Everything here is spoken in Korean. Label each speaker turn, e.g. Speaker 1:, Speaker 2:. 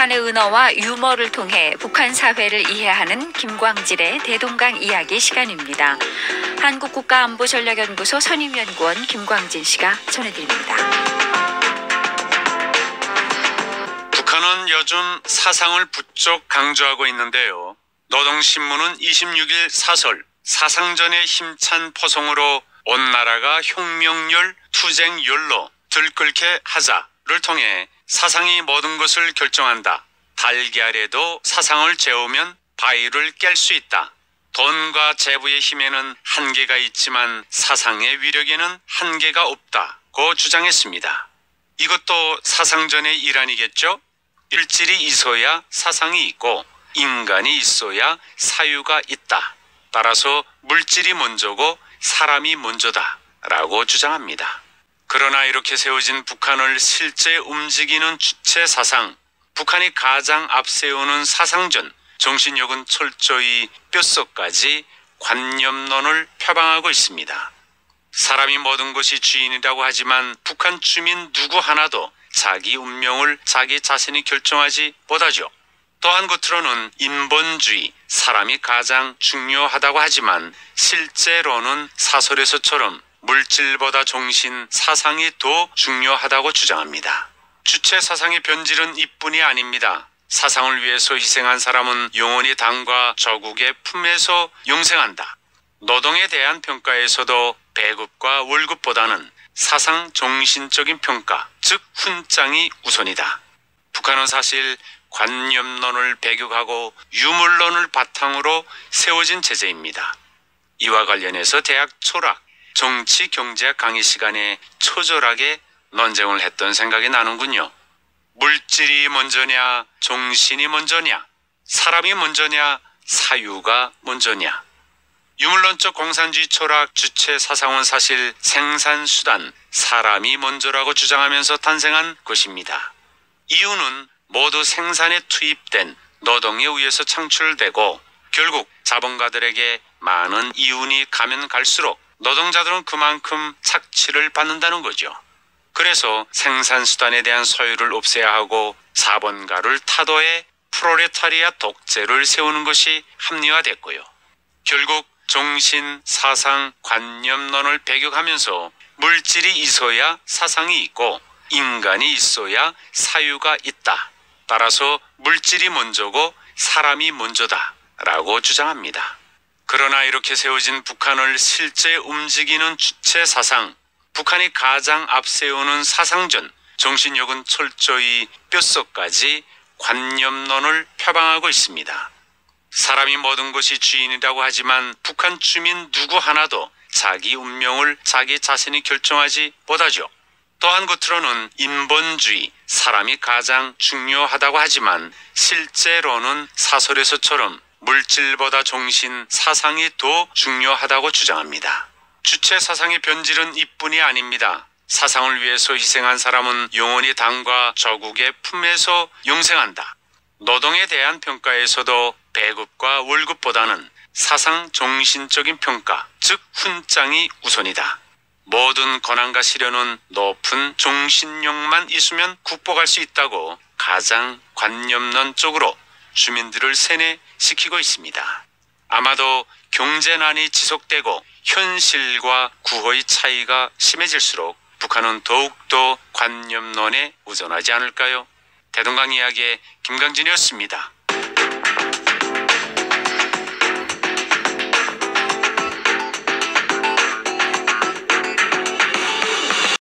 Speaker 1: 북한의 은어와 유머를 통해 북한 사회를 이해하는 김광질의 대동강 이야기 시간입니다. 한국국가안보전략연구소 선임연구원 김광진 씨가 전해드립니다.
Speaker 2: 북한은 요즘 사상을 부쩍 강조하고 있는데요. 노동신문은 26일 사설 사상전의 힘찬 포성으로 온 나라가 혁명열, 투쟁열로 들끓게 하자를 통해 사상이 모든 것을 결정한다. 달걀에도 사상을 재우면 바위를 깰 수 있다. 돈과 재부의 힘에는 한계가 있지만 사상의 위력에는 한계가 없다고 주장했습니다. 이것도 사상전의 일환이겠죠? 물질이 있어야 사상이 있고 인간이 있어야 사유가 있다. 따라서 물질이 먼저고 사람이 먼저다 라고 주장합니다. 그러나 이렇게 세워진 북한을 실제 움직이는 주체 사상, 북한이 가장 앞세우는 사상전, 정신력은 철저히 뼛속까지 관념론을 표방하고 있습니다. 사람이 모든 것이 주인이라고 하지만 북한 주민 누구 하나도 자기 운명을 자기 자신이 결정하지 못하죠. 또한 겉으로는 인본주의, 사람이 가장 중요하다고 하지만 실제로는 사설에서처럼 물질보다 정신, 사상이 더 중요하다고 주장합니다. 주체 사상의 변질은 이뿐이 아닙니다. 사상을 위해서 희생한 사람은 영원히 당과 조국의 품에서 영생한다. 노동에 대한 평가에서도 배급과 월급보다는 사상 정신적인 평가, 즉 훈장이 우선이다. 북한은 사실 관념론을 배격하고 유물론을 바탕으로 세워진 체제입니다. 이와 관련해서 대학 철학, 정치 경제학 강의 시간에 처절하게 논쟁을 했던 생각이 나는군요. 물질이 먼저냐, 정신이 먼저냐, 사람이 먼저냐, 사유가 먼저냐. 유물론적 공산주의 철학 주체 사상은 사실 생산수단, 사람이 먼저라고 주장하면서 탄생한 것입니다. 이유는 모두 생산에 투입된 노동에 의해서 창출되고 결국 자본가들에게 많은 이윤이 가면 갈수록 노동자들은 그만큼 착취를 받는다는 거죠. 그래서 생산수단에 대한 소유를 없애야 하고 자본가를 타도해 프롤레타리아 독재를 세우는 것이 합리화됐고요. 결국 정신, 사상, 관념론을 배격하면서 물질이 있어야 사상이 있고 인간이 있어야 사유가 있다. 따라서 물질이 먼저고 사람이 먼저다 라고 주장합니다. 그러나 이렇게 세워진 북한을 실제 움직이는 주체 사상, 북한이 가장 앞세우는 사상전, 정신력은 철저히 뼛속까지 관념론을 표방하고 있습니다. 사람이 모든 것이 주인이라고 하지만 북한 주민 누구 하나도 자기 운명을 자기 자신이 결정하지 못하죠. 또한 겉으로는 인본주의, 사람이 가장 중요하다고 하지만 실제로는 사설에서처럼 물질보다 정신, 사상이 더 중요하다고 주장합니다. 주체 사상의 변질은 이뿐이 아닙니다. 사상을 위해서 희생한 사람은 영원히 당과 조국의 품에서 영생한다. 노동에 대한 평가에서도 배급과 월급보다는 사상 정신적인 평가, 즉 훈장이 우선이다. 모든 권한과 시련은 높은 정신력만 있으면 극복할 수 있다고 가장 관념론 쪽으로 주민들을 세뇌시키고 있습니다. 아마도 경제난이 지속되고 현실과 구호의 차이가 심해질수록 북한은 더욱더 관념론에 의존하지 않을까요? 대동강 이야기의 김광진이었습니다.